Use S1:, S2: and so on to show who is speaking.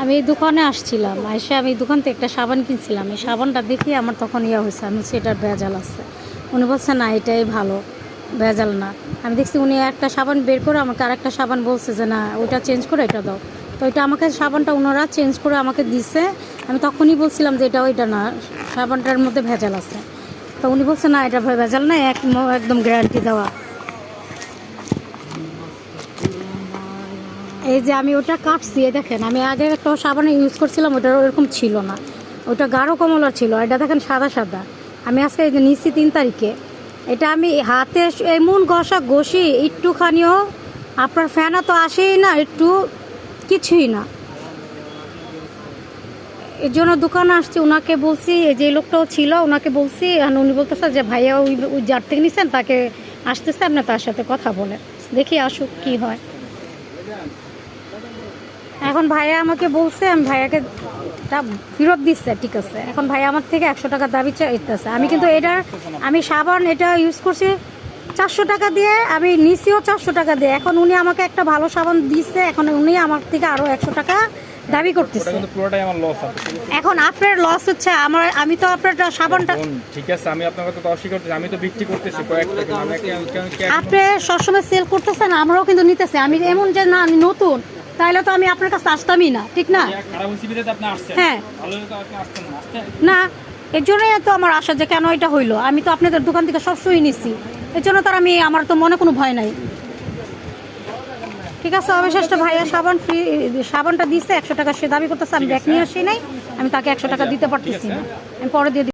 S1: আমি এই দোকানে আসছিলাম, এসে আমি দোকান থেকে একটা সাবান কিনছিলাম। এই সাবানটা দেখে আমার তখন হয়েছে, আমি সেটার ভেজাল আছে। উনি বলছে না এটাই ভালো, ভেজাল না। আমি দেখছি উনি একটা সাবান বের করে আমাকে আরেকটা সাবান বলছে যে না ওইটা চেঞ্জ করে এটা দাও। তো ওইটা আমাকে সাবানটা ওনারা চেঞ্জ করে আমাকে দিছে। আমি তখনই বলছিলাম যে এটা ওইটা না, সাবানটার মধ্যে ভেজাল আছে। তো উনি বলছে না এটা ভেজাল না, একদম গ্যারান্টি দেওয়া। এই যে আমি ওটা কাটছি, দেখেন আমি আগে একটা সাবান ইউজ করছিলাম, ওটা ওরকম ছিল না, ওটা গাঢ় কমলার ছিল। এটা দেখেন সাদা সাদা। আমি আজকে এই যে নিচ্ছি 3 তারিখে, এটা আমি হাতে এমন ঘষি একটুখানিও আপনার ফ্যানও তো আসেই না, একটু কিছুই না। এর জন্য দোকানে আসছি, ওনাকে বলছি, যে লোকটাও ছিল ওনাকে বলছি, উনি বলতেছে যে ভাইয়া ওই যার থেকে নিছেন তাকে আসতেছে, আপনি তার সাথে কথা বলে দেখি আসুক কি হয়। এখন ভাইয়া আমাকে বলছে, আমি ভাইয়াকে তা ফেরত দিচ্ছে, ঠিক আছে। এখন ভাইয়া আমার থেকে 100 টাকা দাবি চাইতেছে। আমি কিন্তু আমি সাবান এটা ইউজ করছি 400 টাকা দিয়ে, আমি নিছিও 400 টাকা দিয়ে। এখন উনি আমাকে একটা ভালো সাবান দিচ্ছে, এখন উনি আমার থেকে আরও 100 টাকা দাবি করতেছে। এখন আপনার লস হচ্ছে, আমি তো আপনার সাবানটা
S2: ঠিক আছে, আমি আপনার কথা তো অস্বীকার করতেছি, আমি তো বিক্রি করতেছি
S1: আপনি সবসময় সেল করতেছেন, আমরাও কিন্তু নিতেছি। আমি এমন যে না নতুন, তাহলে তো আমি আপনার কাছে আসতামই না, ঠিক না? হ্যাঁ না, এর জন্যই তো আমার আশা যে কেন এটা হইলো। আমি তো আপনাদের দোকান থেকে সবসময় নিচ্ছি, এর জন্য তো আমার তো মনে কোনো ভয় নাই। ঠিক আছে, অবশেষে ভাইয়া সাবানটা দিচ্ছে 100 টাকা, সে দাবি করতেছে। আমি ব্যাগ নিয়ে আসি নাই, আমি তাকে 100 টাকা দিতে পারতেছি না, আমি পরে দিয়ে